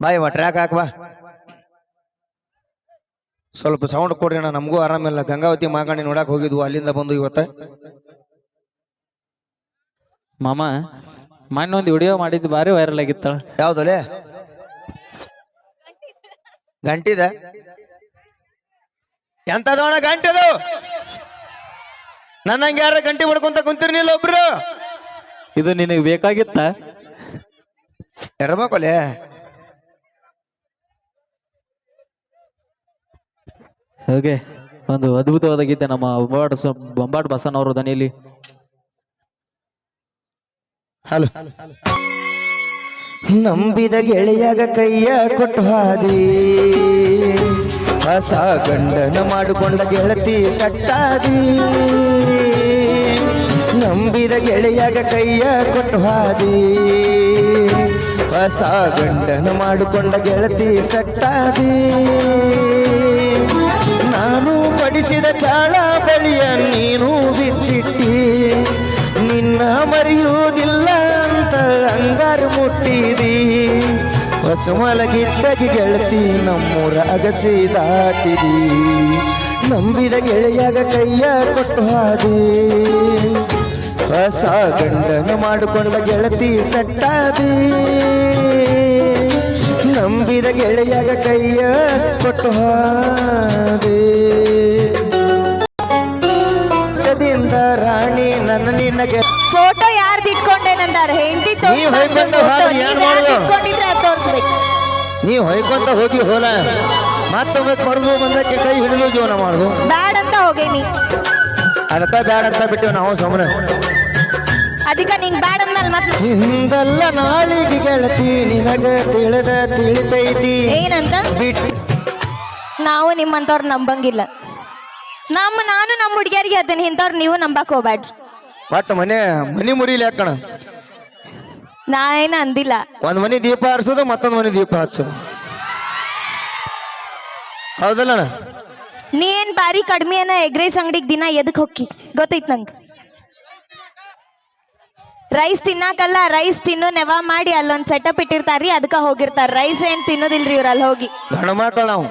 ಬಾಯ್ track ಹಾಕ್ಬಾ ಸ್ವಲ್ಪ sound ಕೊಡ್ರಿ ಅಣ್ಣ ನಮಗೂ ಆರಾಮಿಲ್ಲ ಗಂಗಾವತಿ ಮಾಗಣಿ ನೋಡಕ್ ಹೋಗಿದ್ವು ಅಲ್ಲಿಂದ ಬಂದು ಇವತ್ತ ಮಾಮ ಮೊನ್ನೆ ಒಂದು ವಿಡಿಯೋ ಮಾಡಿದ್ದು ಭಾರಿ ವೈರಲ್ ಆಗಿತ್ತಳ ಯಾವ್ದಲೆ ಗಂಟಿದ ಎಂತದೋಣ ಗಂಟದು ನನ್ನಂಗೆ ಯಾರ ಗಂಟಿ ಹೊಡ್ಕೊಂತ ಕುಂತಿರ್ನಿಲ್ಲ ಒಬ್ರು ಇದು ನಿನಗೆ ಬೇಕಾಗಿತ್ತ ಇರ್ಬೇಕಲೆ ಹಾಗೆ ಒಂದು ಅದ್ಭುತವಾದ ಗೀತೆ ನಮ್ಮ ಬೊಂಬಾಟ್ ಬಸನವರ ದನಿಯಲ್ಲಿ. ಹಲೋ ನಂಬಿದ ಗೆಳೆಯಾಗ ಕೈಯ ಕೊಟ್ಟು ಹಾದಿ ಹೊಸ ಗಂಡನ ಮಾಡಿಕೊಂಡ ಗೆಳತಿ ಸಟ್ಟಾದಿ ನಂಬಿದ ಗೆಳೆಯಾಗ ಕೈಯ ಕೊಟ್ಟು ಹಾದಿ ಹೊಸ ಗಂಡನ ಮಾಡಿಕೊಂಡ ಗೆಳತಿ ಸಟ್ಟಾದಿ ನಾನು ಪಡಿಸಿದ ಚಾಳ ಬಳಿಯ ನೀನು ಬಿಚ್ಚಿಟ್ಟಿ ನಿನ್ನ ಮರೆಯುವುದಿಲ್ಲ ಅಂತ ಅಂಗಾರು ಮುಟ್ಟಿದಿ ಹೊಸ ಮಲಗಿದ್ದಾಗಿ ಗೆಳತಿ ನಮ್ಮೂರ ಅಗಸಿ ದಾಟಿದಿ ನಂಬಿದ ಗೆಳೆಯಾಗ ಕೈಯ ಕೊಟ್ಟು ಹಾದಿ ಹೊಸ ಗಂಡನ ಮಾಡಿಕೊಂಡ ಗೆಳತಿ ಸಟ್ಟಾದಿ ನಂಬಿದ ಗೆಳೆಯಾಗ ಕೈಯ ಕೊಟ್ಟು ಹಾದಿ ದಿಂದ ರಾಣಿ ನನ್ನ ನಿನ್ನಗೆ ಫೋಟೋ ಯಾರ್ದು ಇಟ್ಕೊಂಡೇನಂದಾರ ಹೆಂಡತಿ ಇಟ್ಕೊಂಡಿದ್ರೆ ಅದು ತೋರಿಸ್ಬೇಕು ನೀವು ಹೊಯ್ಕೊಂತ ಹೋಗಿ ಹೋಲ ಮತ್ತೊಮ್ಮೆ ಮರುದು ಬಂದಕ್ಕೆ ಕೈ ಹಿಡಿದು ಜೀವನ ಮಾಡುದು ಬ್ಯಾಡ್ ಅಂತ ಹೋಗೇನಿ ಅದಕ್ಕ ಬ್ಯಾಡ ಅಂತ ಬಿಟ್ಟಿವಿ ನಾವು ಸುಮ್ಮನೆ ಅದಕ್ಕ ನಿಂಗ್ ಬ್ಯಾಡ್ ಅಂದ್ಮೇಲೆ ಮತ್ತೆ ಹಿಂದಲ್ಲ ನಾಳಿಗೆ ಗೆಳತಿ ನಿನಗ ತಿಳಿತೈತಿ ಏನಂತ ಬಿಟ್ಟು ನಾವು ನಿಮ್ಮಂತವ್ರು ನಂಬಂಗಿಲ್ಲ ನಾನು ನಮ್ಮ ಹುಡುಗಿಯರಿಗೆ ಅದನ್ನ ಇಂಥವ್ರು ನೀವು ನಂಬಕ್ ಹೋಗ್ಬ್ಯಾಡ್ರಿ ಒಟ್ಟು ಮನಿ ಮುರಿಲಿ ಹಾಕಣ ನಾ ಏನ ಅಂದಿಲ್ಲ ಒಂದ್ ಮನಿ ದೀಪ ಹರಿಸೋದು ಮತ್ತೊಂದ್ ಮನಿ ದೀಪ ಹಚ್ಚೋದು ಹೌದಲ್ಲಣ್ಣ ನೀ ಏನ್ ಬಾರಿ ಕಡಿಮೆ ಏನ ಎಗ್ರೈಸ್ ಅಂಗಡಿಗೆ ದಿನ ಎದಕ್ ಹೊಕ್ಕಿ ಗೊತ್ತೈತ್ ನಂಗೆ ರೈಸ್ ತಿನ್ನಾಕಲ್ಲ ರೈಸ್ ತಿನ್ನೋ ನೆವ ಮಾಡಿ ಅಲ್ಲೊಂದ್ ಸೆಟಪ್ ಇಟ್ಟಿರ್ತಾರ್ರಿ ಅದಕ್ಕ ಹೋಗಿರ್ತಾರ ರೈಸ್ ಏನ್ ತಿನ್ನೋದಿಲ್ರಿ ಇವ್ರ ಅಲ್ಲಿ ಹೋಗಿ ಗಂಡ ಮಕ್ಕಳು ನಾವು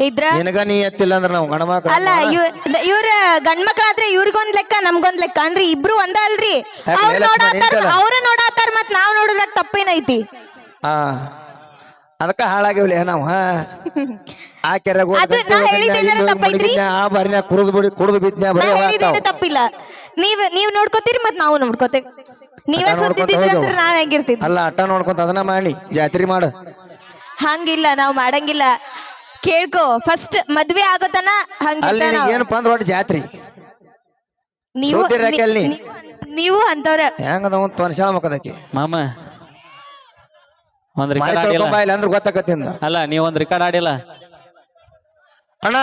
ಇದ್ರ ನಿನಗ ನೀ ಎತ್ತಿಲ್ಲ ಅಂದ್ರೆ ನಾವು ಗಂಡ ಮಕ್ಕಳು ಅಲ್ಲ ಇವ್ರ ಗಂಡ್ ಮಕ್ಳಾದ್ರೆ ಇವ್ರಿಗೊಂದ್ ಲೆಕ್ಕ ನಮ್ಗೊಂದ್ ಲೆಕ್ಕ ಅನ್ರಿ ಇಬ್ರು ಒಂದ ಅಲ್ರಿ ಅವ್ರ ನೋಡಾತಾರ ಮತ್ ನಾವ್ ನೋಡಿದಾಗ ತಪ್ಪೇನೈತಿ ಅದಕ್ಕ ಹಾಳಾಗಿವ್ಲಿ ನಾವು ಆ ಕೆರೆ ಆ ಬಾರಿನ ಕುಡಿದು ಬಿದ್ನ ತಪ್ಪಿಲ್ಲ ನೀವ್ ನೋಡ್ಕೋತೀರಿ ಮತ್ ನಾವು ನೋಡ್ಕೋತೇವಿ ನೀವೇ ಸುತ್ತಿದ್ರೆ ನಾವ್ ಹೆಂಗಿರ್ತಿದ್ವಿ ಅಲ್ಲ ಅಟ್ಟ ನೋಡ್ಕೊಂತ ಅದನ್ನ ಮಾಡಿ ಜಾತ್ರೆ ಮಾಡು ಹಂಗಿಲ್ಲ ನಾವ್ ಮಾಡಂಗಿಲ್ಲ ಕೇಳ್ಕೊ ಫಸ್ಟ್ ಮದ್ವೆ ಆಗೋತನ ಏನಪ್ಪ ಅಂದ್ರೆ ಒಟ್ಟು ಜಾತ್ರೆ ನೀವು ಅಂತವ್ರ ಹೆಂಗದ ಒಂದು ಪನ್ಶಾಳ ಮಕ್ಕದಕ್ಕೆ ಮಾಮ ಒಂದ್ ರೆಕಾರ್ಡ್ ಆಡಿಲ್ಲ ಅಂದ್ರೆ ಗೊತ್ತಾಗತ್ತಿಂದ ಅಲ್ಲ ನೀವ್ ಒಂದ್ ರೆಕಾರ್ಡ್ ಆಡಿಲ್ಲ ಅಣ್ಣ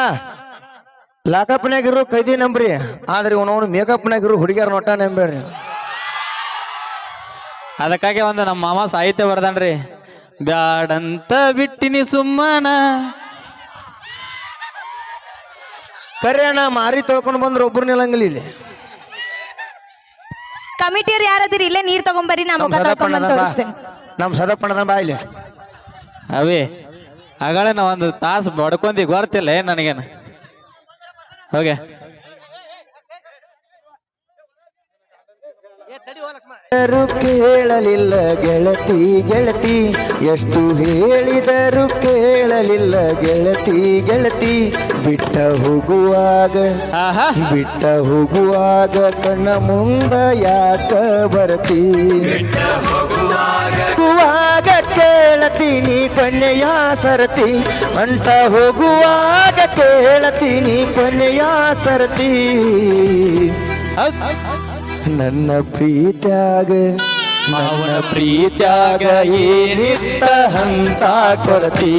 ಲಾಕಪ್ನಾಗಿರೋ ಕೈದಿ ನಂಬ್ರಿ ಆದ್ರೆ ಇವನವನು ಮೇಕಪ್ನಾಗಿರೋ ಹುಡುಗಿಯರ ನೋಟ ನಂಬೇಡ್ರಿ ಅದಕ್ಕಾಗಿ ಒಂದು ನಮ್ಮ ಮಾಮ ಸಾಹಿತ್ಯ ಬರ್ದಾನ್ರಿ ಬ್ಯಾಡಂತ ಬಿಟ್ಟಿನಿ ಸುಮ್ಮನ ಕರೆ ಅಣ್ಣ ಮಾರಿ ತೊಳ್ಕೊಂಡು ಬಂದ್ರೆ ಒಬ್ರು ನಿಲ್ಲಂಗಿಲ್ಲ ಇಲ್ಲಿ ಕಮಿಟಿಯರ್ ಯಾರದಿರಿ ಇಲ್ಲೇ ನೀರ್ ತಗೊಂಬರ್ರಿ ನಮ್ ಸದಪ್ಪಣ್ಣದ ಬಾಯಿಲೆ ಅವೇ ಆಗಳೇ ನಾ ಒಂದು ತಾಸು ಬಡ್ಕೊಂಡಿ ಗೊತ್ತಿಲ್ಲ ನನಗೇನು ಹೋಗೆ ಕೇಳಲಿಲ್ಲ ಗೆಳತಿ ಗೆಳತಿ ಎಷ್ಟು ಹೇಳಿದರು ಕೇಳಲಿಲ್ಲ ಗೆಳತಿ ಗೆಳತಿ ಬಿಟ್ಟ ಹೋಗುವಾಗ ಕಣ್ಣ ಮುಂದ ಯಾಕ ಬರ್ತಿ ಹೋಗುವಾಗ ಕೇಳತೀನಿ ಕೊನೆಯ ಸರತಿ ಅಂಟ ಹೋಗುವಾಗ ಕೇಳತೀನಿ ಕೊನೆಯ ಸರತಿ ನನ್ನ ಪ್ರೀತ್ಯಾಗ ಏನಿತ್ತ ಹಂತ ಕೊರತಿ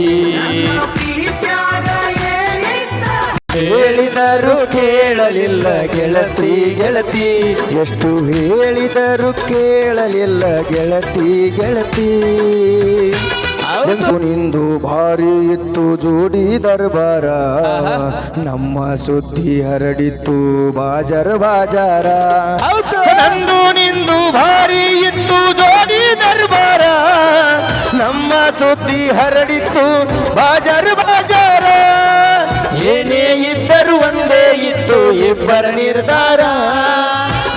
ಹೇಳಿದರು ಕೇಳಲಿಲ್ಲ ಗೆಳತಿ ಗೆಳತಿ ಎಷ್ಟು ಹೇಳಿದರು ಕೇಳಲಿಲ್ಲ ಗೆಳತಿ ಗೆಳತಿ ನಿಂದು ಭಾರಿ ಇತ್ತು ಜೋಡಿ ದರ್ಬಾರ ನಮ್ಮ ಸುದ್ದಿ ಹರಡಿತ್ತು ಬಾಜಾರ ನಿಂದು ಭಾರಿ ಇತ್ತು ಜೋಡಿ ದರ್ಬಾರ ನಮ್ಮ ಸುದ್ದಿ ಹರಡಿತ್ತು ಬಾಜಾರ ಬಾಜಾರ ಏನೇ ಇದ್ದರು ಒಂದೇ ಇತ್ತು ಇಬ್ಬರ ನಿರ್ಧಾರ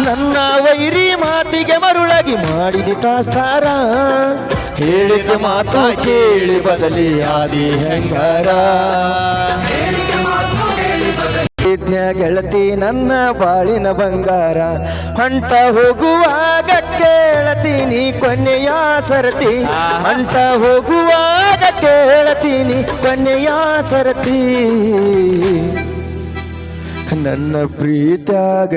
ನನ್ನ ವೈರಿ ಮಾತಿಗೆ ಮರುಳಾಗಿ ಮಾಡಿದ ತಾಸ್ತಾರ ಹೇಳಿದ ಮಾತು ಕೇಳಿ ಬದಲಿ ಆದಿ ಹೆಂಗಾರ ಗೆಳತಿ ನನ್ನ ಬಾಳಿನ ಬಂಗಾರ ಹೊಂಟ ಹೋಗುವಾಗ ಕೇಳತೀನಿ ಕೊನೆಯ ಸರತಿ ಹೊಂಟ ಹೋಗುವಾಗ ಕೇಳತೀನಿ ಕೊನೆಯ ಸರತಿ ನನ್ನ ಪ್ರೀತ್ಯಾಗ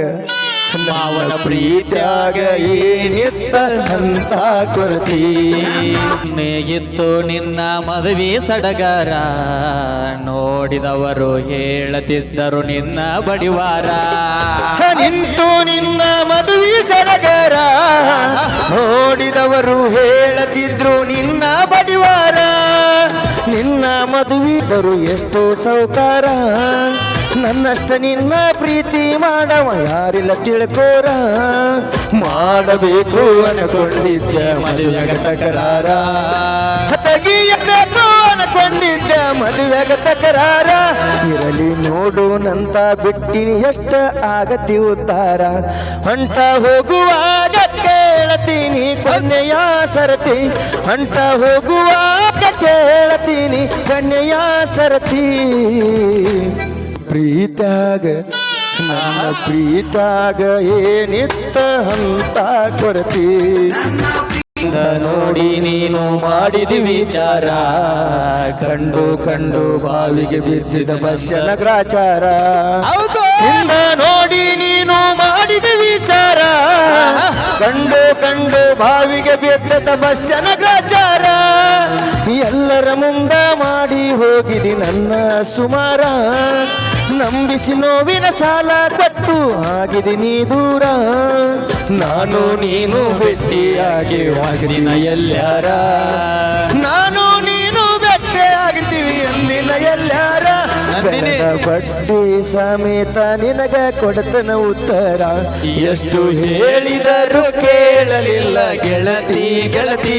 ಮಾವನ ಪ್ರೀತ್ಯಾಗ ಏನಿತ್ತ ಅಂತ ಕೊರತಿ ಇತ್ತು ನಿನ್ನ ಮದುವೆ ಸಡಗರ ನೋಡಿದವರು ಹೇಳತಿದ್ದರು ನಿನ್ನ ಬಡಿವಾರ ನಿಂತು ನಿನ್ನ ಮದುವೆ ಸಡಗರ ನೋಡಿದವರು ಹೇಳತಿದ್ರು ನಿನ್ನ ಬಡಿವಾರ ನಿನ್ನ ಮದುವಿದರು ಎಷ್ಟೋ ಸೌಕಾರ ನನ್ನಷ್ಟ ನಿನ್ನ ಪ್ರೀತಿ ಮಾಡವ ಯಾರಿಲ್ಲ ತಿಳ್ಕೋರ ಮಾಡಬೇಕು ಅನ್ಕೊಂಡಿದ್ದೆ ಮದುವೆಗ ತಕರಾರ ತೆಗಿಯಬೇಕು ಅನ್ಕೊಂಡಿದ್ದೆ ಮದುವೆಗ ತಕರಾರ ಇರಲಿ ನೋಡು ನಂತ ಬಿಟ್ಟಿನಿ ಎಷ್ಟ ಆಗತಿ ಉದ್ದಾರ ಹೊಂಟ ಹೋಗುವಾಗ ಕೇಳತೀನಿ ಕೊನೆಯ ಸರತಿ ಹೊಂಟ ಹೋಗುವಾಗ ಕೇಳತೀನಿ ಕೊನೆಯ ಸರತಿ ಪ್ರೀತ್ಯಾಗ ನನ್ನ ಪ್ರೀತ್ಯಾಗ ಏನಿತ್ತ ಅಂತ ಕೊರತಿ ನೋಡಿ ನೀನು ಮಾಡಿದ ವಿಚಾರ ಕಂಡು ಕಂಡು ಬಾವಿಗೆ ಬಿದ್ದಿದ ಬಸ್ಸನ ಗ್ರಾಚಾರ ಹಿಂದ ನೋಡಿ ನೀನು ಮಾಡಿದ ವಿಚಾರ ಕಂಡು ಕಂಡು ಬಾವಿಗೆ ಬಿದ್ದ ಬಸ್ಸನ ಗ್ರಾಚಾರ ಎಲ್ಲರ ಮುಂದ ಮಾಡಿ ಹೋಗಿದಿ ನನ್ನ ಸುಮಾರ ನಂಬಿಸಿ ನೋವಿನ ಸಾಲ ಕೊಟ್ಟು ಆಗಿದೆ ನೀ ದೂರ ನಾನು ನೀನು ಭೇಟಿಯಾಗಿ ಆಗಿನ ಎಲ್ಲಾರ ನಾನು ನೀನು ಭೇಟಿ ಆಗ್ತೀವಿ ಎಂದಿನ ಎಲ್ಲಾರ ಬಡ್ಡಿ ಸಮೇತ ನಿನಗ ಕೊಡತನ ಉತ್ತರ ಎಷ್ಟು ಹೇಳಿದರು ಕೇಳಲಿಲ್ಲ ಗೆಳತಿ ಗೆಳತಿ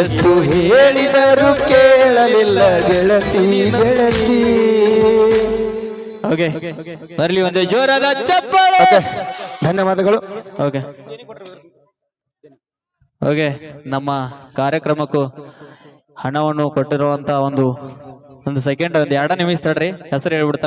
ಎಷ್ಟು ಹೇಳಿದರು ಕೇಳಲಿಲ್ಲ ಗೆಳತಿ ಗೆಳತಿ ಓಕೆ ಬರ್ಲಿ ಒಂದು ಜೋರಾದ ಚಪ್ಪಾಳೆ ಧನ್ಯವಾದಗಳು ಓಕೆ ಓಕೆ ನಮ್ಮ ಕಾರ್ಯಕ್ರಮಕ್ಕೂ ಹಣವನ್ನು ಕೊಟ್ಟಿರುವಂತ ಒಂದು ಸೆಕೆಂಡ್ ಒಂದು 2 ನಿಮಿಷ ತಡ್ರಿ ಹೆಸರು ಹೇಳ್ಬಿಡ್ತಾರ